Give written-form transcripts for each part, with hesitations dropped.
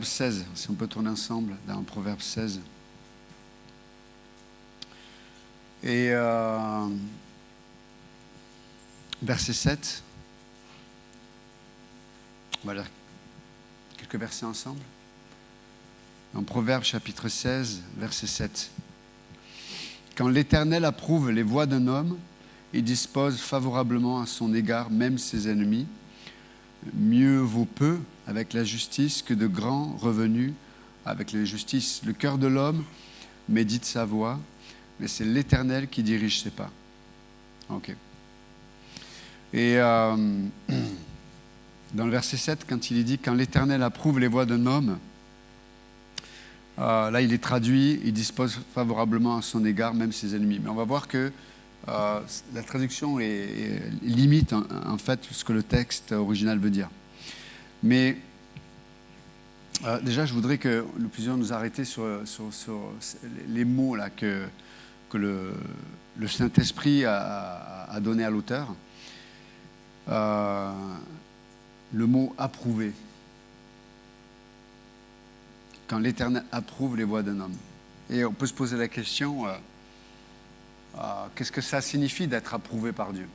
16, si on peut tourner ensemble dans Proverbe 16. Et verset 7. On va lire quelques versets ensemble. Dans Proverbe chapitre 16, verset 7. Quand l'Éternel approuve les voies d'un homme, il dispose favorablement à son égard même ses ennemis. Mieux vaut peu avec la justice que de grands revenus avec l'injustice. Le cœur de l'homme médite sa voie, mais c'est l'Éternel qui dirige ses pas. Ok. Et dans le verset 7, quand il est dit « Quand l'Éternel approuve les voies d'un homme », là il est traduit « Il dispose favorablement à son égard même ses ennemis ». Mais on va voir que la traduction limite en fait ce que le texte original veut dire. Mais déjà, je voudrais que nous puissions nous arrêter sur les mots là, que le Saint-Esprit a donné à l'auteur. Le mot « approuver ». Quand l'Éternel approuve les voies d'un homme. Et on peut se poser la question... qu'est-ce que ça signifie d'être approuvé par Dieu?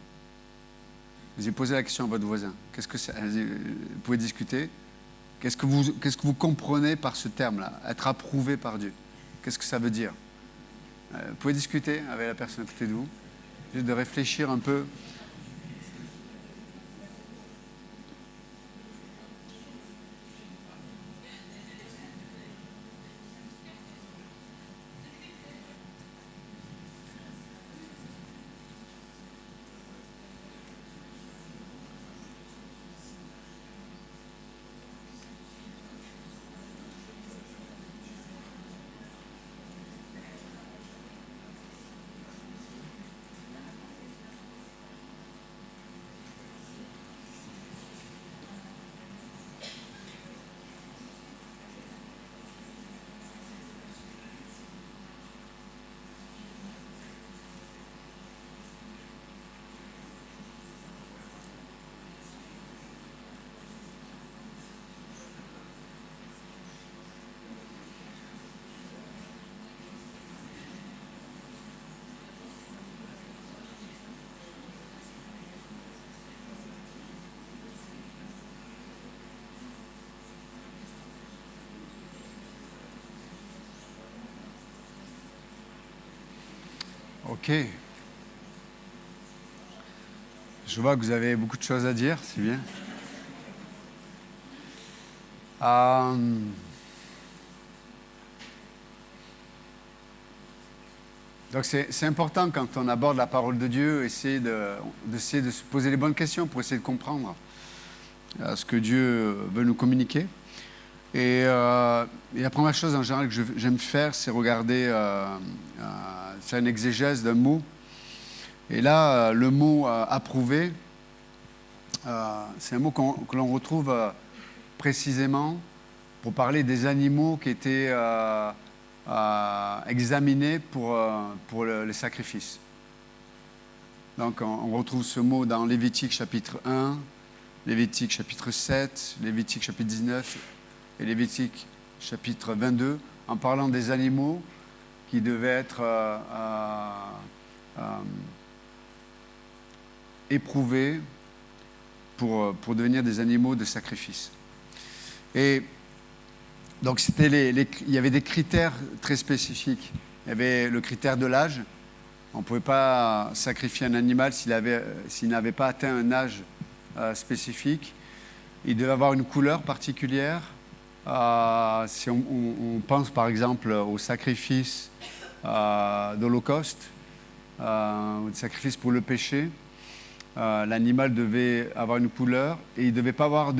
Vous avez posé la question à votre voisin. Qu'est-ce que ça, vous pouvez discuter. Qu'est-ce que vous comprenez par ce terme-là? Être approuvé par Dieu. Qu'est-ce que ça veut dire? Vous pouvez discuter avec la personne à côté de vous. Juste de réfléchir un peu. Ok. Je vois que vous avez beaucoup de choses à dire, c'est bien. Donc c'est important quand on aborde la parole de Dieu, essayer de se poser les bonnes questions pour essayer de comprendre ce que Dieu veut nous communiquer. Et la première chose en général que j'aime faire, c'est regarder, faire une exégèse d'un mot. Et là, le mot approuvé, c'est un mot que l'on retrouve précisément pour parler des animaux qui étaient examinés pour les sacrifices. Donc on retrouve ce mot dans Lévitique chapitre 1, Lévitique chapitre 7, Lévitique chapitre 19 et Lévitique chapitre 22, en parlant des animaux qui devaient être éprouvés pour devenir des animaux de sacrifice. Et donc il y avait des critères très spécifiques. Il y avait le critère de l'âge. On ne pouvait pas sacrifier un animal s'il n'avait pas atteint un âge spécifique. Il devait avoir une couleur particulière. Si on pense par exemple au sacrifice d'Holocauste, au sacrifice pour le péché, l'animal devait avoir une couleur et il ne devait pas avoir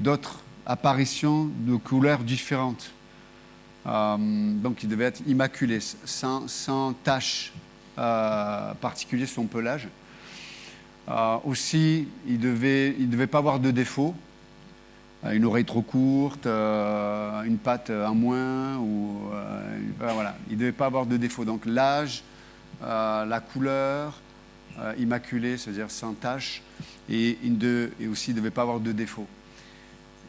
d'autres apparitions de couleurs différentes. Donc il devait être immaculé, sans tache particulière sur son pelage. Aussi, il devait pas avoir de défaut. Une oreille trop courte, une patte en moins, voilà. Il ne devait pas avoir de défaut. Donc l'âge, la couleur, immaculé, c'est-à-dire sans tache, et aussi il ne devait pas avoir de défaut.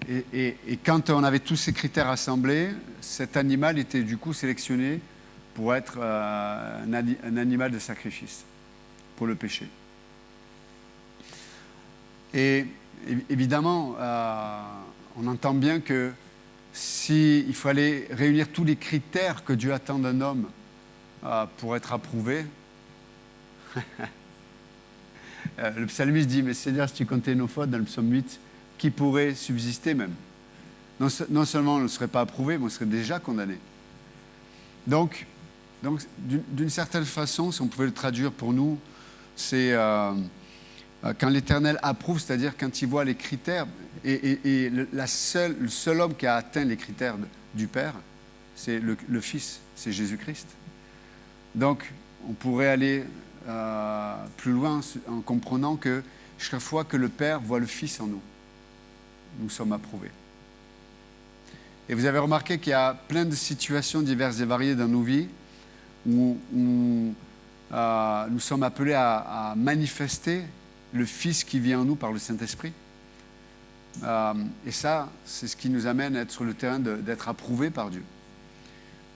et quand on avait tous ces critères assemblés, cet animal était du coup sélectionné pour être un animal de sacrifice pour le péché. Et évidemment, on entend bien que s'il fallait réunir tous les critères que Dieu attend d'un homme pour être approuvé, le psalmiste dit, mais Seigneur, si tu comptais nos fautes dans le psaume 8, qui pourrait subsister même? Non seulement on ne serait pas approuvé, mais on serait déjà condamné. Donc d'une certaine façon, si on pouvait le traduire pour nous, c'est quand l'Éternel approuve, c'est-à-dire quand il voit les critères, et le seul homme qui a atteint les critères du Père, c'est le Fils, c'est Jésus-Christ. Donc, on pourrait aller plus loin en comprenant que chaque fois que le Père voit le Fils en nous, nous sommes approuvés. Et vous avez remarqué qu'il y a plein de situations diverses et variées dans nos vies où nous sommes appelés à manifester le Fils qui vit en nous par le Saint-Esprit. Et ça, c'est ce qui nous amène à être sur le terrain d'être approuvés par Dieu.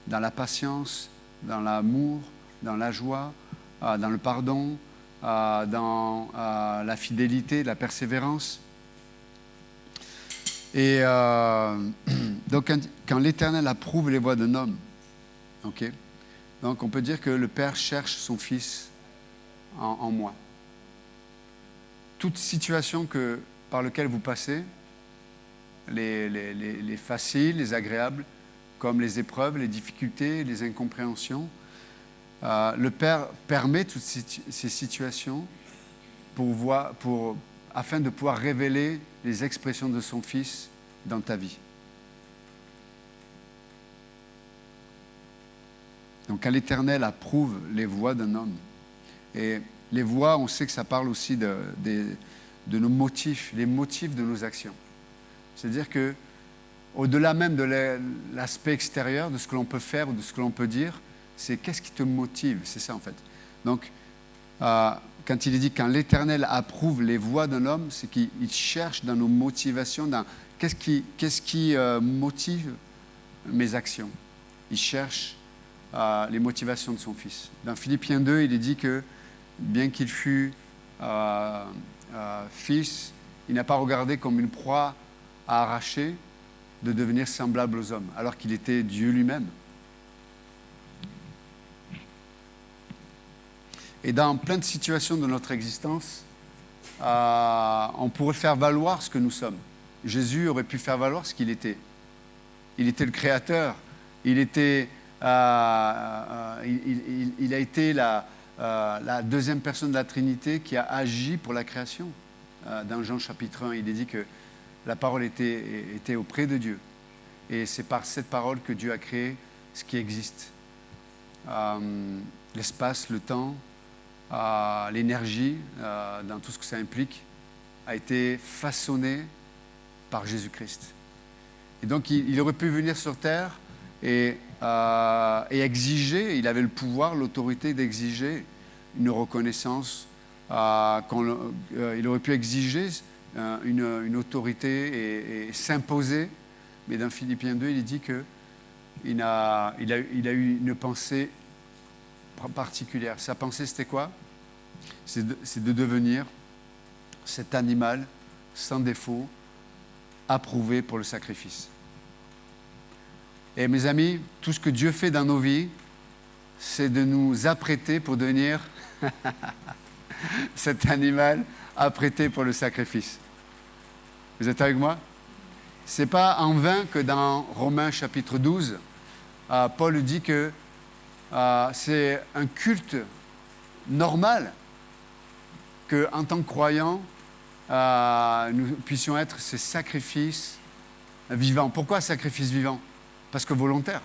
Dans la patience, dans l'amour, dans la joie, dans le pardon, dans la fidélité, la persévérance. Et donc, quand l'Éternel approuve les voies d'un homme, okay, donc on peut dire que le Père cherche son Fils en moi. Toute situation par laquelle vous passez, les faciles, les agréables, comme les épreuves, les difficultés, les incompréhensions, le Père permet toutes ces situations afin de pouvoir révéler les expressions de son Fils dans ta vie. Donc, quand l'Éternel approuve les voies d'un homme, et les voies, on sait que ça parle aussi de nos motifs, les motifs de nos actions. C'est-à-dire que, au-delà même de l'aspect extérieur, de ce que l'on peut faire ou de ce que l'on peut dire, c'est qu'est-ce qui te motive, c'est ça en fait. Donc, quand il est dit quand l'Éternel approuve les voies d'un homme, c'est qu'il cherche dans nos motivations, dans qu'est-ce qui motive mes actions. Il cherche les motivations de son Fils. Dans Philippiens 2, il est dit que bien qu'il fût fils, il n'a pas regardé comme une proie à arracher de devenir semblable aux hommes, alors qu'il était Dieu lui-même. Et dans plein de situations de notre existence, on pourrait faire valoir ce que nous sommes. Jésus aurait pu faire valoir ce qu'il était. Il était le Créateur. Il a été la deuxième personne de la Trinité qui a agi pour la création. Dans Jean chapitre 1, il est dit que la parole était auprès de Dieu. Et c'est par cette parole que Dieu a créé ce qui existe. L'espace, le temps, l'énergie, dans tout ce que ça implique, a été façonné par Jésus-Christ. Et donc, il aurait pu venir sur terre et exiger, il avait le pouvoir, l'autorité d'exiger une reconnaissance, il aurait pu exiger une autorité et s'imposer. Mais dans Philippiens 2, il dit qu'il a eu une pensée particulière. Sa pensée, c'était quoi? C'est de devenir cet animal sans défaut, approuvé pour le sacrifice. Et mes amis, tout ce que Dieu fait dans nos vies, c'est de nous apprêter pour devenir cet animal apprêté pour le sacrifice. Vous êtes avec moi? Ce n'est pas en vain que dans Romains chapitre 12, Paul dit que c'est un culte normal qu'en tant que croyants, nous puissions être ces sacrifices vivants. Pourquoi sacrifice vivant? Parce que volontaire.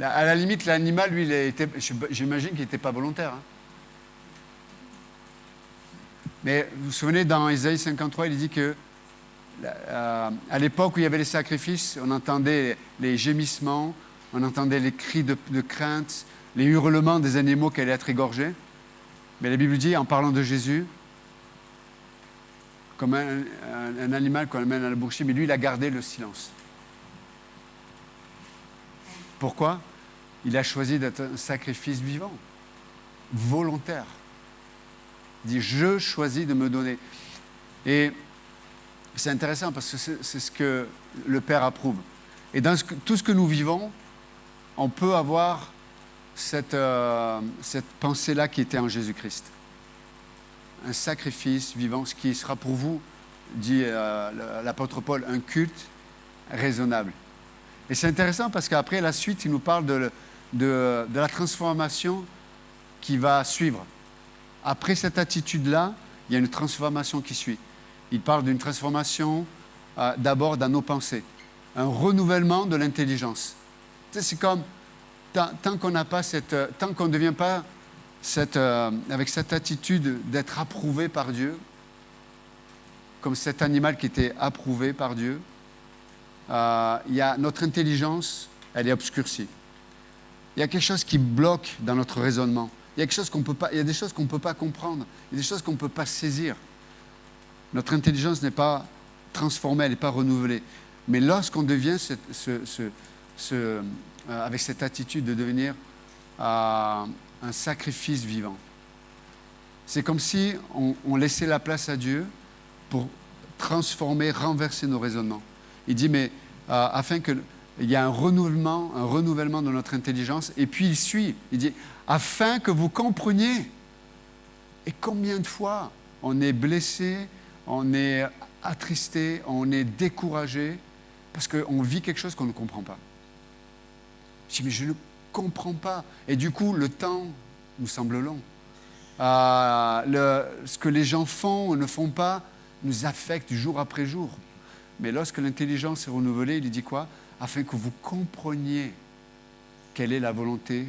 À la limite, l'animal, lui, j'imagine qu'il n'était pas volontaire. Hein. Mais vous vous souvenez, dans Ésaïe 53, il dit que à l'époque où il y avait les sacrifices, on entendait les gémissements, on entendait les cris de crainte, les hurlements des animaux qui allaient être égorgés. Mais la Bible dit, en parlant de Jésus, comme un animal qu'on amène à la boucherie, mais lui, il a gardé le silence. Pourquoi? Il a choisi d'être un sacrifice vivant, volontaire. Il dit, je choisis de me donner. Et c'est intéressant parce que c'est ce que le Père approuve. Et dans tout ce que nous vivons, on peut avoir cette pensée-là qui était en Jésus-Christ. Un sacrifice vivant, ce qui sera pour vous, dit l'apôtre Paul, un culte raisonnable. Et c'est intéressant parce qu'après, la suite, il nous parle de la transformation qui va suivre. Après cette attitude-là, il y a une transformation qui suit. Il parle d'une transformation d'abord dans nos pensées, un renouvellement de l'intelligence. Tu sais, c'est comme, tant qu'on n'a pas tant qu'on ne devient pas avec cette attitude d'être approuvé par Dieu, comme cet animal qui était approuvé par Dieu, notre intelligence, elle est obscurcie. Il y a quelque chose qui bloque dans notre raisonnement. Il y a des choses qu'on ne peut pas comprendre. Il y a des choses qu'on ne peut pas saisir. Notre intelligence n'est pas transformée, elle n'est pas renouvelée. Mais lorsqu'on devient avec cette attitude de devenir un sacrifice vivant, c'est comme si on laissait la place à Dieu pour transformer, renverser nos raisonnements. Il dit, mais afin qu'il y ait un renouvellement de notre intelligence, et puis il suit, il dit, afin que vous compreniez. Et combien de fois on est blessé, on est attristé, on est découragé, parce qu'on vit quelque chose qu'on ne comprend pas. Je dis, mais je ne comprends pas. Et du coup, le temps nous semble long. Ce que les gens font ou ne font pas nous affecte jour après jour. Mais lorsque l'intelligence est renouvelée, il dit quoi? Afin que vous compreniez quelle est la volonté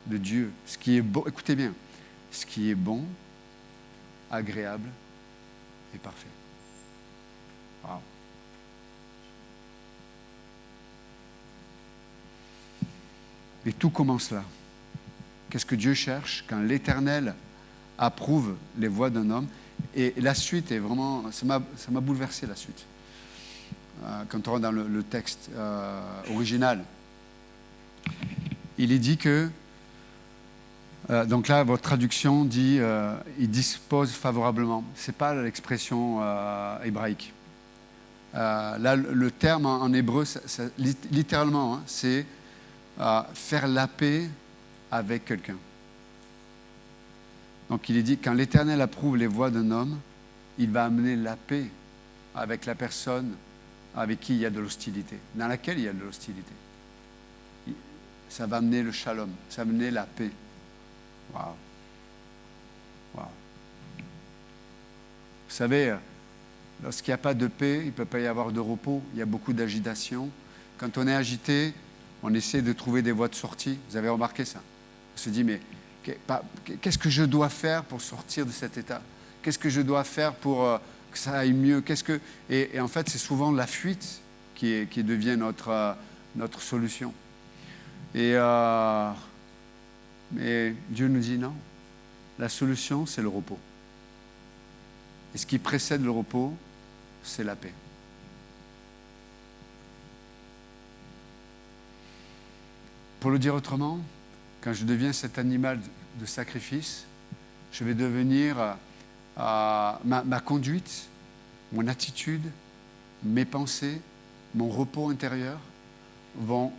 de Dieu. Ce qui est bon, écoutez bien, ce qui est bon, agréable et parfait. Wow. Et tout commence là. Qu'est-ce que Dieu cherche quand l'Éternel approuve les voies d'un homme? Et la suite est vraiment... Ça m'a bouleversé, la suite. Quand on rentre dans le texte original, il est dit que... donc là, votre traduction dit il dispose favorablement. Ce n'est pas l'expression hébraïque. Là, le terme en hébreu, littéralement, c'est faire la paix avec quelqu'un. Donc il est dit, quand l'Éternel approuve les voies d'un homme, il va amener la paix avec la personne avec qui il y a de l'hostilité, dans laquelle il y a de l'hostilité. Ça va amener le shalom, ça va amener la paix. Waouh! Waouh! Vous savez, lorsqu'il n'y a pas de paix, il ne peut pas y avoir de repos, il y a beaucoup d'agitation. Quand on est agité, on essaie de trouver des voies de sortie. Vous avez remarqué ça? On se dit, mais qu'est-ce que je dois faire pour sortir de cet état? Qu'est-ce que je dois faire pour que ça aille mieux? Et en fait, c'est souvent la fuite qui devient notre solution. Mais Dieu nous dit non. La solution, c'est le repos. Et ce qui précède le repos, c'est la paix. Pour le dire autrement, quand je deviens cet animal de sacrifice, je vais devenir ma conduite, mon attitude, mes pensées, mon repos intérieur vont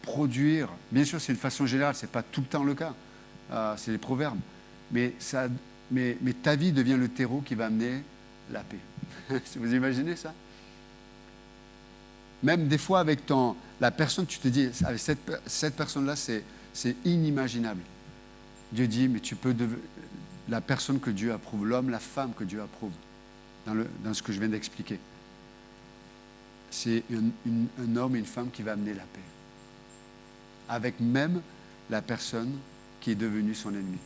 produire, bien sûr c'est une façon générale, ce n'est pas tout le temps le cas, c'est les proverbes, mais ta vie devient le terreau qui va amener la paix. Vous imaginez ça? Même des fois avec la personne, tu te dis, avec cette personne-là, c'est inimaginable. Dieu dit, mais tu peux devenir la personne que Dieu approuve, l'homme, la femme que Dieu approuve, dans ce que je viens d'expliquer. C'est un homme et une femme qui va amener la paix. Avec même la personne qui est devenue son ennemi.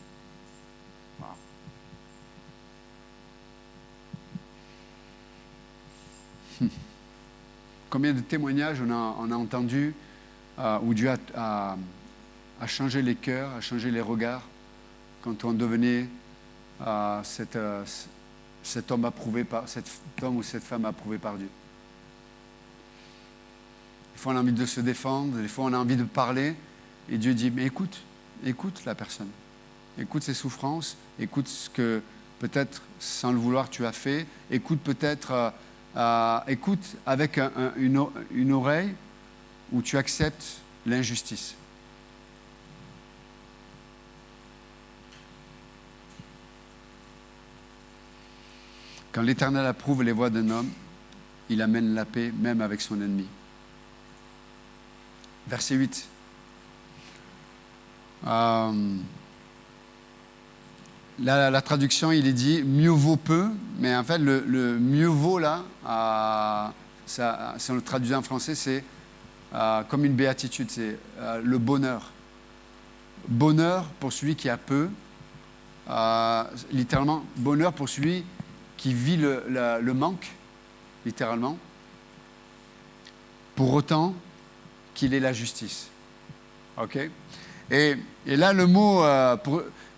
Wow. Combien de témoignages on a entendu où Dieu a changé les cœurs, a changé les regards quand on devenait cet homme ou cette femme approuvée par Dieu. Des fois, on a envie de se défendre, des fois, on a envie de parler, et Dieu dit, mais écoute la personne. Écoute ses souffrances, écoute ce que, peut-être, sans le vouloir, tu as fait. Écoute peut-être, écoute avec une oreille où tu acceptes l'injustice. Quand l'Éternel approuve les voies d'un homme, il amène la paix même avec son ennemi. Verset 8. La traduction, il est dit « mieux vaut peu », mais en fait, le « mieux vaut » là, si on le traduit en français, c'est comme une béatitude, c'est le bonheur. Bonheur pour celui qui a peu, littéralement, bonheur pour celui qui vit le manque, littéralement, pour autant qu'il ait la justice. OK? Et là, le mot...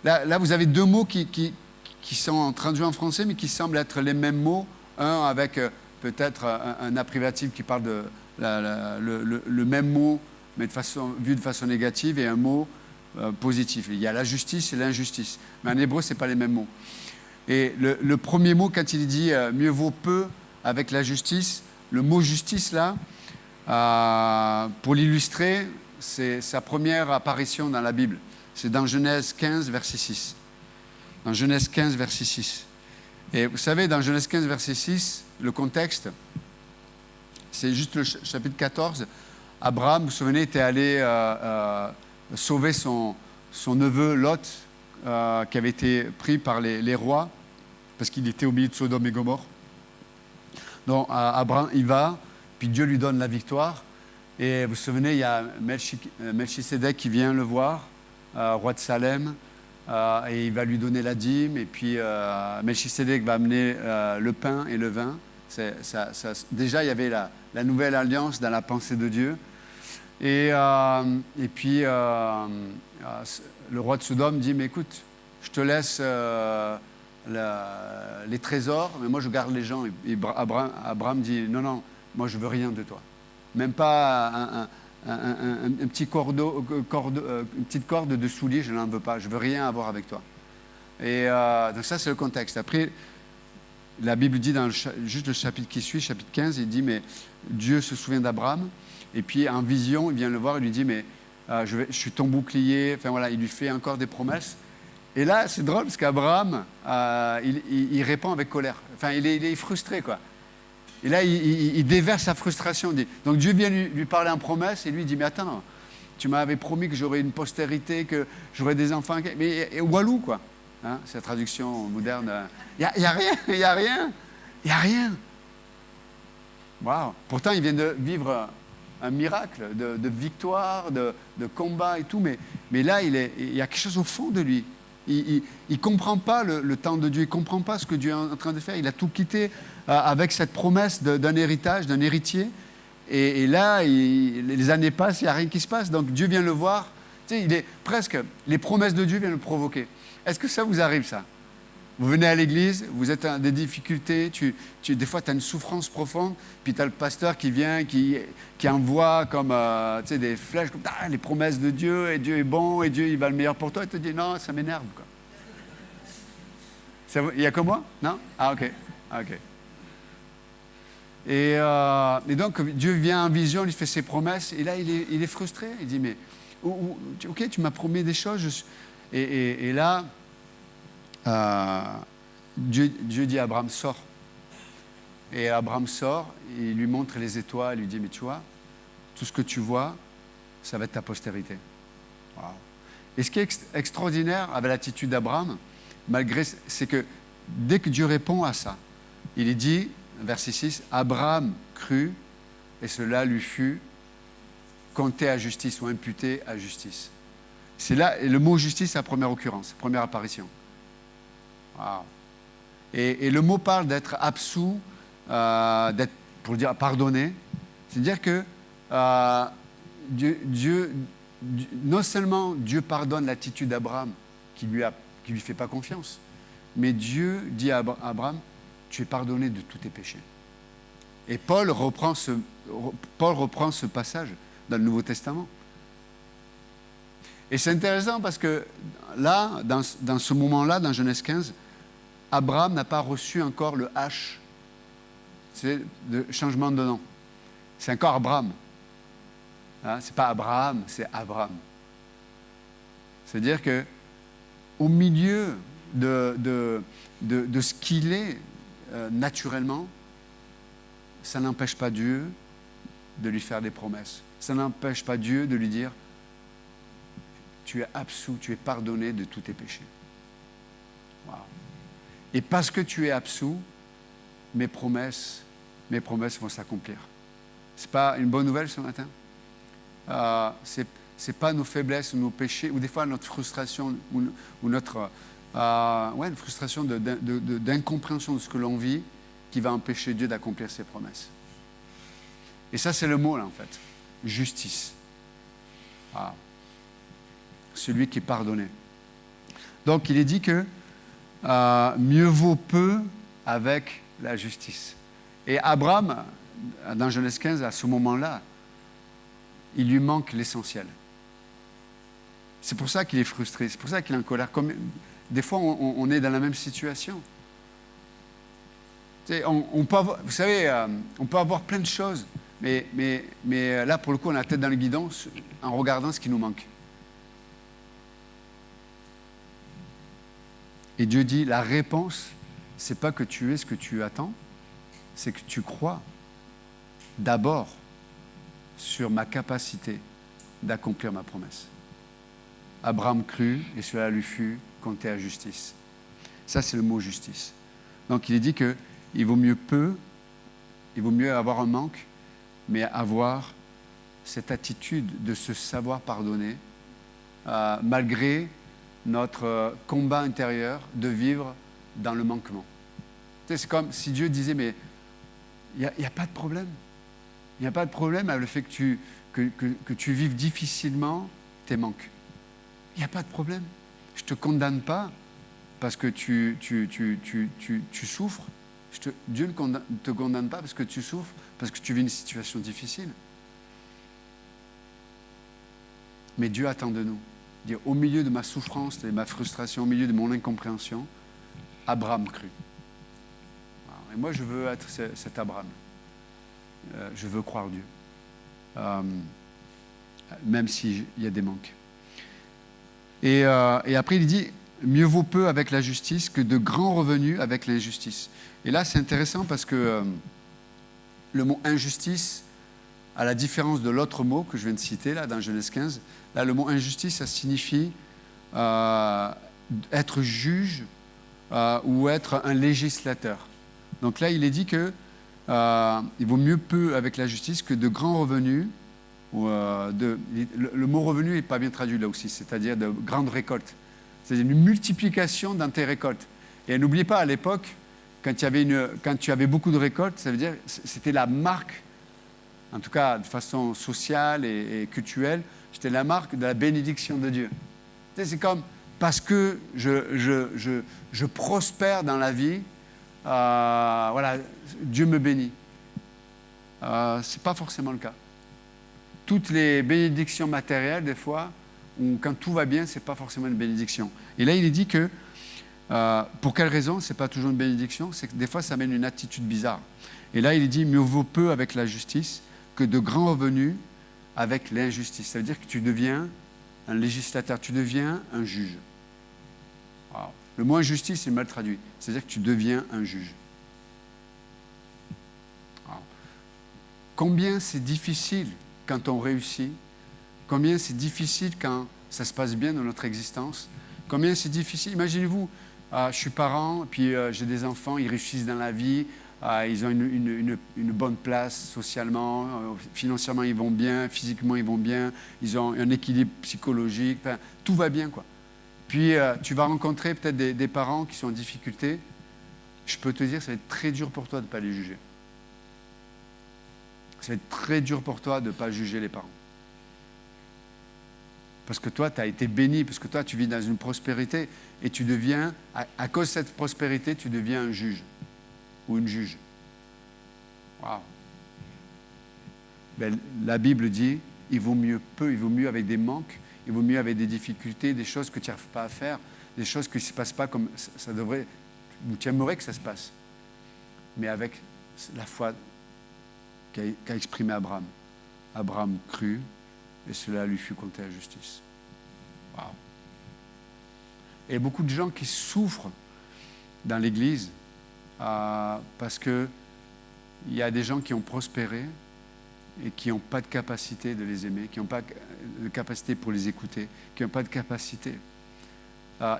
Là, vous avez deux mots qui sont traduits en français, mais qui semblent être les mêmes mots. Un avec peut-être un apprivatif qui parle de le même mot, mais vu de façon négative, et un mot positif. Il y a la justice et l'injustice. Mais en hébreu, ce n'est pas les mêmes mots. Et le premier mot, quand il dit « mieux vaut peu avec la justice », le mot « justice », là, pour l'illustrer, c'est sa première apparition dans la Bible. C'est dans Genèse 15, verset 6. Dans Genèse 15, verset 6. Et vous savez, dans Genèse 15, verset 6, le contexte, c'est juste le chapitre 14. Abraham, vous vous souvenez, était allé sauver son neveu Lot, qui avait été pris par les rois, parce qu'il était au milieu de Sodome et Gomorrhe. Donc, Abraham, il va, puis Dieu lui donne la victoire. Et vous vous souvenez, il y a Melchisédek qui vient le voir, roi de Salem, et il va lui donner la dîme, et puis Melchisédek va amener le pain et le vin. Déjà, il y avait la nouvelle alliance dans la pensée de Dieu. Et puis, le roi de Sodome dit, mais écoute, je te laisse les trésors, mais moi je garde les gens. Et Abraham dit, non, moi je veux rien de toi. Même pas un petit une petite corde de soulier, je n'en veux pas, je veux rien avoir avec toi. Et donc ça, c'est le contexte. Après, la Bible dit, dans juste le chapitre qui suit, chapitre 15, il dit, mais Dieu se souvient d'Abraham, et puis en vision, il vient le voir, il lui dit, mais je suis ton bouclier, enfin voilà, il lui fait encore des promesses. Et là, c'est drôle, parce qu'Abraham, il répond avec colère. Enfin, il est frustré, quoi. Et là, il déverse sa frustration. Donc Dieu vient lui parler en promesse, et lui dit, mais attends, tu m'avais promis que j'aurais une postérité, que j'aurais des enfants. Mais et walou, quoi. Hein, c'est la traduction moderne. Il n'y a rien. Waouh. Pourtant, il vient de vivre un miracle de victoire, de combat et tout. Mais là, il y a quelque chose au fond de lui. Il ne comprend pas le temps de Dieu. Il ne comprend pas ce que Dieu est en train de faire. Il a tout quitté avec cette promesse d'un héritage, d'un héritier. Et là, les années passent, il n'y a rien qui se passe. Donc Dieu vient le voir. Tu sais, il est presque... Les promesses de Dieu viennent le provoquer. Est-ce que ça vous arrive, ça? Vous venez à l'église, vous êtes dans des difficultés, des fois tu as une souffrance profonde, puis tu as le pasteur qui vient, qui envoie comme des flèches, comme les promesses de Dieu, et Dieu est bon, et Dieu il va le meilleur pour toi, et te dit non, ça m'énerve. Il y a que moi? Non? Ah, ok. Et donc Dieu vient en vision, il fait ses promesses, et là il est frustré, il dit mais, ok, tu m'as promis des choses, et là, Dieu dit à Abraham, sors. Et Abraham sort, et il lui montre les étoiles, il lui dit, mais tu vois, tout ce que tu vois, ça va être ta postérité. Wow. Et ce qui est extraordinaire avec l'attitude d'Abraham, c'est que dès que Dieu répond à ça, il est dit, verset 6, Abraham crut, et cela lui fut compté à justice ou imputé à justice. C'est là, et le mot justice, c'est la première occurrence, première apparition. Wow. Et le mot parle d'être absous, pour dire pardonné. C'est-à-dire que Dieu, non seulement Dieu pardonne l'attitude d'Abraham qui lui fait pas confiance, mais Dieu dit à Abraham, tu es pardonné de tous tes péchés. Et Paul reprend ce passage dans le Nouveau Testament. Et c'est intéressant parce que là, dans ce moment-là, dans Genèse 15, Abraham n'a pas reçu encore le H, c'est le changement de nom. C'est encore Abraham. Hein, ce n'est pas Abraham, c'est Abraham. C'est-à-dire qu'au milieu de ce qu'il est naturellement, ça n'empêche pas Dieu de lui faire des promesses. Ça n'empêche pas Dieu de lui dire « Tu es absous, tu es pardonné de tous tes péchés. Wow. » Et parce que tu es absous, mes promesses vont s'accomplir. Ce n'est pas une bonne nouvelle ce matin? C'est pas nos faiblesses ou nos péchés, ou des fois notre frustration, ou notre une frustration d'incompréhension de ce que l'on vit, qui va empêcher Dieu d'accomplir ses promesses. Et ça, c'est le mot, là, en fait. Justice. Celui qui est pardonné. Donc, il est dit que mieux vaut peu avec la justice. Et Abraham, dans Genèse 15, à ce moment-là, il lui manque l'essentiel. C'est pour ça qu'il est frustré, c'est pour ça qu'il est en colère. Des fois, on est dans la même situation. On peut avoir, vous savez, on peut avoir plein de choses, mais là, pour le coup, on a la tête dans le guidon en regardant ce qui nous manque. Et Dieu dit, la réponse, c'est pas que tu es ce que tu attends, c'est que tu crois d'abord sur ma capacité d'accomplir ma promesse. Abraham crut et cela lui fut compté à justice. Ça, c'est le mot justice. Donc, il est dit qu'il vaut mieux peu, il vaut mieux avoir un manque, mais avoir cette attitude de se savoir pardonner, malgré notre combat intérieur de vivre dans le manquement. Tu sais, c'est comme si Dieu disait, mais il n'y a pas de problème. Il n'y a pas de problème avec le fait que tu vives difficilement tes manques. Il n'y a pas de problème. Je ne te condamne pas parce que tu souffres. Dieu ne te condamne pas parce que tu souffres, parce que tu vis une situation difficile. Mais Dieu attend de nous. Dire, au milieu de ma souffrance, de ma frustration, au milieu de mon incompréhension, Abraham crut. Et moi, je veux être cet Abraham. Je veux croire Dieu. Même s'il y a des manques. Et après, il dit, mieux vaut peu avec la justice que de grands revenus avec l'injustice. Et là, c'est intéressant parce que le mot injustice, à la différence de l'autre mot que je viens de citer, là, dans Genèse 15, là, le mot injustice, ça signifie être juge ou être un législateur. Donc là, il est dit que il vaut mieux peu avec la justice que de grands revenus. Le mot revenu n'est pas bien traduit là aussi, c'est-à-dire de grandes récoltes. C'est-à-dire une multiplication dans tes récoltes. Et n'oubliez pas, à l'époque, quand tu avais beaucoup de récoltes, ça veut dire que c'était la marque, en tout cas de façon sociale et culturelle, c'était la marque de la bénédiction de Dieu. C'est comme, parce que je prospère dans la vie, voilà, Dieu me bénit. Ce n'est pas forcément le cas. Toutes les bénédictions matérielles, des fois, quand tout va bien, ce n'est pas forcément une bénédiction. Et là, il est dit que, pour quelle raison, ce n'est pas toujours une bénédiction? C'est que des fois, ça amène une attitude bizarre. Et là, il est dit, mieux vaut peu avec la justice que de grands revenus avec l'injustice. Ça veut dire que tu deviens un législateur, tu deviens un juge. Wow. Le mot injustice est mal traduit. C'est-à-dire que tu deviens un juge. Wow. Combien c'est difficile quand on réussit, combien c'est difficile quand ça se passe bien dans notre existence, combien c'est difficile. Imaginez-vous, je suis parent, puis j'ai des enfants, ils réussissent dans la vie, ils ont une bonne place socialement, financièrement ils vont bien, physiquement ils vont bien, ils ont un équilibre psychologique, enfin, tout va bien, quoi. Puis tu vas rencontrer peut-être des parents qui sont en difficulté. Je peux te dire, ça va être très dur pour toi de ne pas les juger. Ça va être très dur pour toi de ne pas juger les parents. Parce que toi, tu as été béni, parce que toi, tu vis dans une prospérité et tu deviens, à cause de cette prospérité, tu deviens un juge. ou une juge. Waouh. Ben, la Bible dit, il vaut mieux peu, il vaut mieux avec des manques, il vaut mieux avec des difficultés, des choses que tu n'arrives pas à faire, des choses qui ne se passent pas comme ça devrait, ou tu aimerais que ça se passe. Mais avec la foi qu'a exprimé Abraham. Abraham crut et cela lui fut compté à justice. Waouh. Et il y a beaucoup de gens qui souffrent dans l'Église parce qu'il y a des gens qui ont prospéré et qui n'ont pas de capacité de les aimer, qui n'ont pas de capacité pour les écouter, qui n'ont pas de capacité.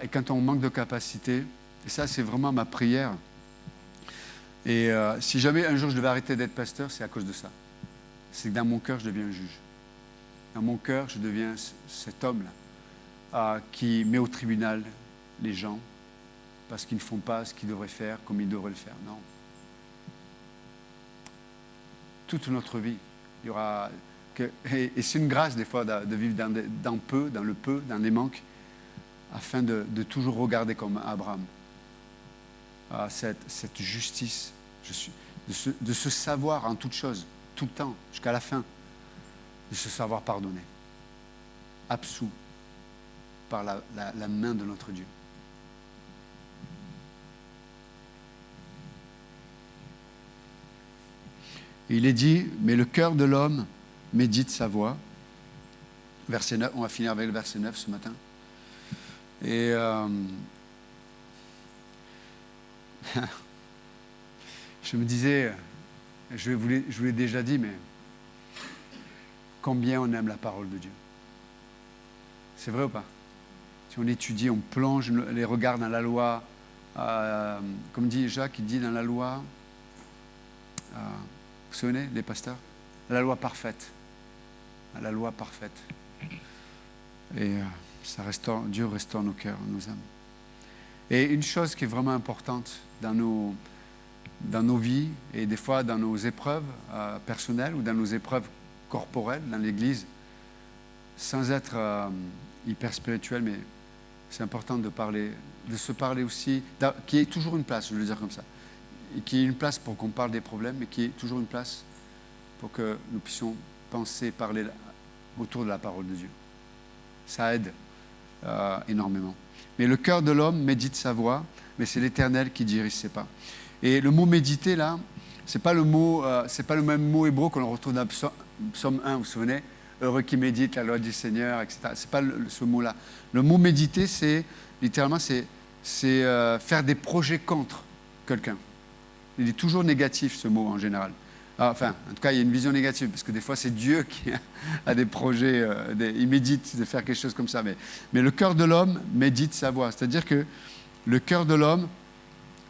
Et quand on manque de capacité, et ça c'est vraiment ma prière, et si jamais un jour je devais arrêter d'être pasteur, c'est à cause de ça. C'est que dans mon cœur, je deviens un juge. Dans mon cœur, je deviens cet homme-là qui met au tribunal les gens parce qu'ils ne font pas ce qu'ils devraient faire comme ils devraient le faire. Non. Toute notre vie, il y aura... Et c'est une grâce des fois de vivre dans le peu, dans les manques, afin de toujours regarder comme Abraham. Cette justice, de se savoir en toutes choses, tout le temps, jusqu'à la fin, de se savoir pardonner, absous par la main de notre Dieu. Et il est dit, mais le cœur de l'homme médite sa voix. Verset 9, on va finir avec le verset 9 ce matin. Et je me disais, je vous l'ai déjà dit, mais combien on aime la parole de Dieu. C'est vrai ou pas? Si on étudie, on plonge les regards dans la loi, comme dit Jacques, il dit dans la loi, vous vous souvenez, les pasteurs? La loi parfaite. La loi parfaite. Et Dieu restaure nos cœurs, nos âmes. Et une chose qui est vraiment importante dans nos vies, et des fois dans nos épreuves personnelles ou dans nos épreuves corporelles dans l'Église, sans être hyper spirituel, mais c'est important de se parler aussi, qu'il y ait toujours une place, je veux le dire comme ça, et qu'il y ait une place pour qu'on parle des problèmes, mais qu'il y ait toujours une place pour que nous puissions penser, parler autour de la parole de Dieu. Ça aide énormément. Mais le cœur de l'homme médite sa voix, mais c'est l'Éternel qui dirige ses pas. Et le mot méditer là, c'est pas le même mot hébreu qu'on retrouve dans Psaume 1, vous vous souvenez? Heureux qui médite la loi du Seigneur, etc. C'est pas ce mot-là. Le mot méditer, c'est littéralement c'est faire des projets contre quelqu'un. Il est toujours négatif ce mot en général. Enfin, en tout cas, il y a une vision négative, parce que des fois, c'est Dieu qui a des projets, il médite de faire quelque chose comme ça. Mais le cœur de l'homme médite sa voix. C'est-à-dire que le cœur de l'homme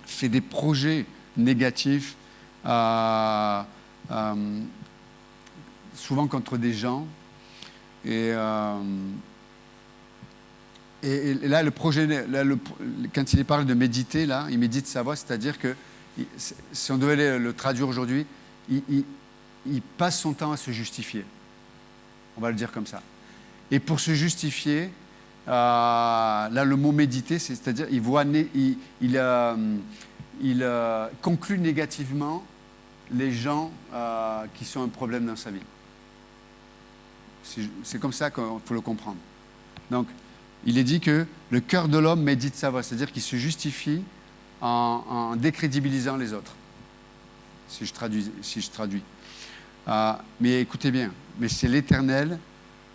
fait des projets négatifs, souvent contre des gens. Et là, le projet, quand il parle de méditer, là, il médite sa voix, c'est-à-dire que, si on devait le traduire aujourd'hui, il passe son temps à se justifier. On va le dire comme ça. Et pour se justifier, là, le mot méditer, c'est-à-dire il conclut négativement les gens qui sont un problème dans sa vie. C'est comme ça qu'il faut le comprendre. Donc, il est dit que le cœur de l'homme médite sa voix, c'est-à-dire qu'il se justifie en décrédibilisant les autres. Si je traduis. Mais écoutez bien, mais c'est l'Éternel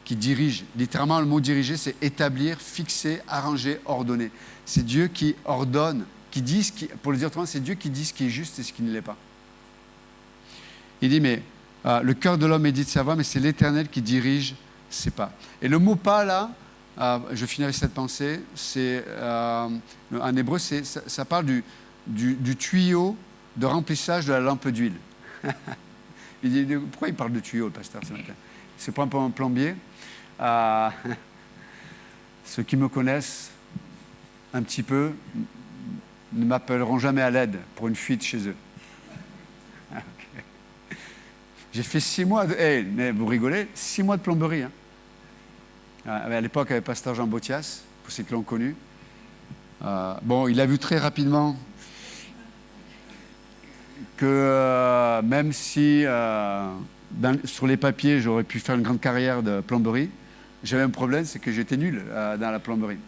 qui dirige. Littéralement, le mot diriger, c'est établir, fixer, arranger, ordonner. C'est Dieu qui ordonne, pour le dire autrement, c'est Dieu qui dit ce qui est juste et ce qui ne l'est pas. Il dit, mais le cœur de l'homme médite sa voix, mais c'est l'Éternel qui dirige ses pas. Et le mot pas, là, je finirai cette pensée, c'est, en hébreu, ça parle du tuyau de remplissage de la lampe d'huile. Il dit, pourquoi il parle de tuyau, le pasteur, ce matin? C'est pas un plombier. Ceux qui me connaissent un petit peu ne m'appelleront jamais à l'aide pour une fuite chez eux. Okay. J'ai fait 6 mois mais vous rigolez, 6 mois de plomberie. Hein. À l'époque, avec pasteur Jean Botias, pour ceux qui l'ont connu. Bon, il a vu très rapidement que même si sur les papiers, j'aurais pu faire une grande carrière de plomberie, j'avais un problème, c'est que j'étais nul dans la plomberie.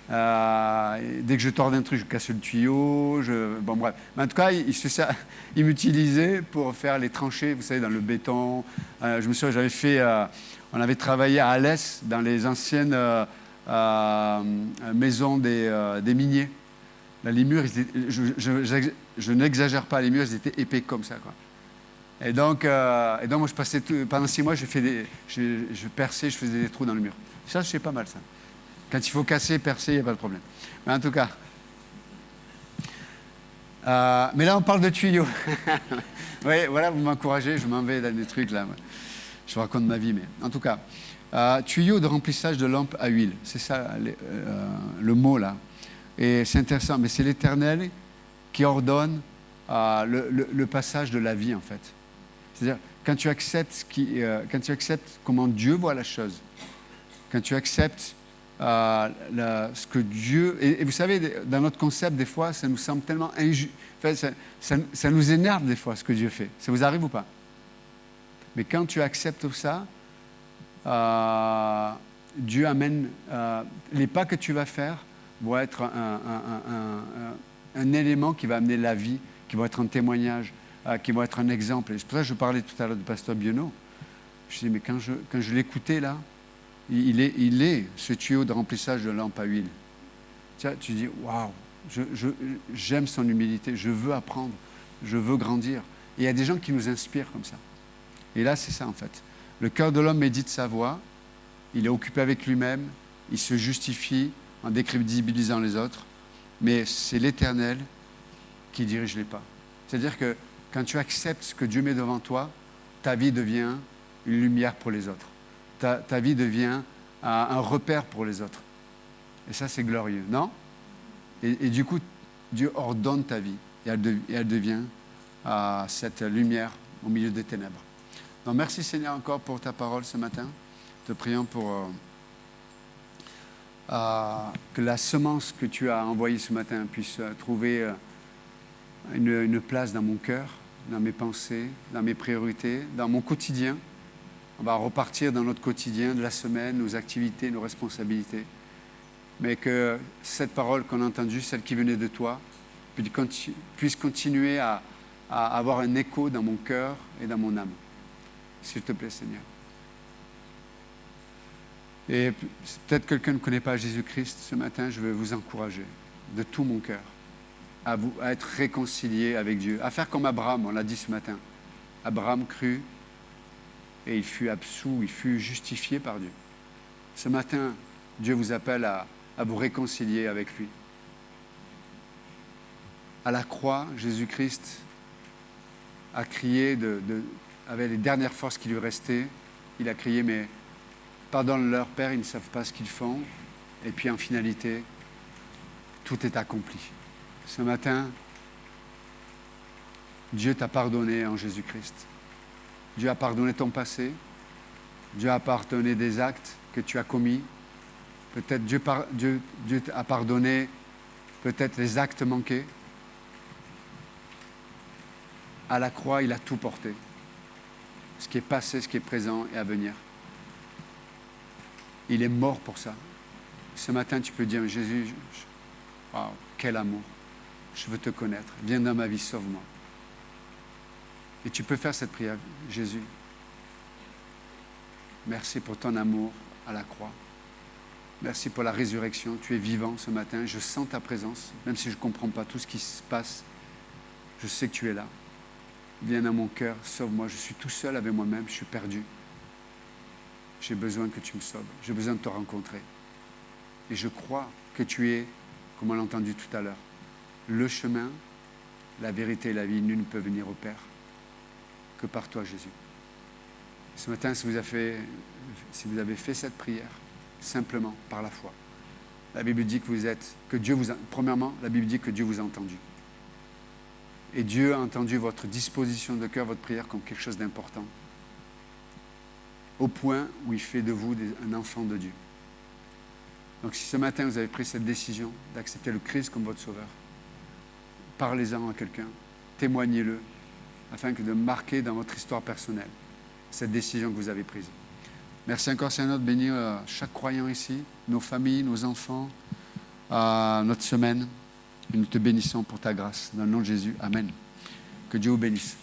Dès que je tordais un truc, je cassais le tuyau. Bon, bref. Mais en tout cas, il m'utilisait pour faire les tranchées, vous savez, dans le béton. Je me souviens, on avait travaillé à Alès, dans les anciennes maisons des miniers. Là, les murs, je n'exagère pas, les murs, ils étaient épais comme ça, quoi. Et donc, moi, je passais pendant 6 mois, je perçais, je faisais des trous dans le mur. Ça, c'est pas mal, ça. Quand il faut casser, percer, il n'y a pas de problème. Mais en tout cas. Mais là, on parle de tuyaux. Oui, voilà, vous m'encouragez, je m'en vais dans des trucs là. Je vous raconte ma vie, mais en tout cas. Tuyaux de remplissage de lampes à huile. C'est ça le mot là. Et c'est intéressant, mais c'est l'Éternel qui ordonne le passage de la vie, en fait. C'est-à-dire, quand tu acceptes comment Dieu voit la chose, quand tu acceptes ce que Dieu... Et vous savez, dans notre concept, des fois, ça nous semble tellement injuste. Enfin, ça nous énerve des fois, ce que Dieu fait. Ça vous arrive ou pas? Mais quand tu acceptes ça, Dieu amène... les pas que tu vas faire vont être un élément qui va amener la vie, qui va être un témoignage, qui va être un exemple. Et c'est pour ça que je parlais tout à l'heure du pasteur Bionneau. Je dis, mais quand je l'écoutais là, il est ce tuyau de remplissage de lampe à huile. Tu dis, waouh, j'aime son humilité, je veux apprendre, je veux grandir. Et il y a des gens qui nous inspirent comme ça. Et là, c'est ça en fait. Le cœur de l'homme médite sa voix, il est occupé avec lui-même, il se justifie en décrédibilisant les autres, mais c'est l'Éternel qui dirige les pas. C'est-à-dire que quand tu acceptes ce que Dieu met devant toi, ta vie devient une lumière pour les autres. Ta vie devient un repère pour les autres. Et ça, c'est glorieux, non? Et du coup, Dieu ordonne ta vie et elle devient cette lumière au milieu des ténèbres. Donc, merci Seigneur encore pour ta parole ce matin. Te prions pour que la semence que tu as envoyée ce matin puisse trouver une place dans mon cœur, dans mes pensées, dans mes priorités, dans mon quotidien. On va repartir dans notre quotidien de la semaine, nos activités, nos responsabilités. Mais que cette parole qu'on a entendue, celle qui venait de toi, puisse continuer à avoir un écho dans mon cœur et dans mon âme. S'il te plaît, Seigneur. Et peut-être quelqu'un ne connaît pas Jésus-Christ ce matin, je veux vous encourager de tout mon cœur à être réconcilié avec Dieu, à faire comme Abraham, on l'a dit ce matin. Abraham crut et il fut absous, il fut justifié par Dieu. Ce matin, Dieu vous appelle à vous réconcilier avec lui. À la croix, Jésus-Christ a crié, avec les dernières forces qui lui restaient, il a crié, mais pardonne-leur, Père, ils ne savent pas ce qu'ils font. Et puis en finalité, tout est accompli. Ce matin, Dieu t'a pardonné en Jésus-Christ. Dieu a pardonné ton passé. Dieu a pardonné des actes que tu as commis. Peut-être Dieu a pardonné peut-être les actes manqués. À la croix, il a tout porté. Ce qui est passé, ce qui est présent et à venir. Il est mort pour ça. Ce matin, tu peux dire, Jésus, wow, quel amour. Je veux te connaître. Viens dans ma vie, sauve-moi. Et tu peux faire cette prière. Jésus, merci pour ton amour à la croix. Merci pour la résurrection. Tu es vivant ce matin. Je sens ta présence. Même si je ne comprends pas tout ce qui se passe, je sais que tu es là. Viens dans mon cœur, sauve-moi. Je suis tout seul avec moi-même. Je suis perdu. J'ai besoin que tu me sauves. J'ai besoin de te rencontrer. Et je crois que tu es, comme on l'a entendu tout à l'heure, le chemin, la vérité et la vie. Nul ne peut venir au Père que par toi, Jésus. Ce matin, si vous avez fait cette prière, simplement par la foi, la Bible dit premièrement, la Bible dit que Dieu vous a entendu. Et Dieu a entendu votre disposition de cœur, votre prière comme quelque chose d'important. Au point où il fait de vous un enfant de Dieu. Donc si ce matin vous avez pris cette décision d'accepter le Christ comme votre sauveur, parlez-en à quelqu'un, témoignez-le, afin que de marquer dans votre histoire personnelle cette décision que vous avez prise. Merci encore, Seigneur, de bénir chaque croyant ici, nos familles, nos enfants, notre semaine. Et nous te bénissons pour ta grâce. Dans le nom de Jésus, Amen. Que Dieu vous bénisse.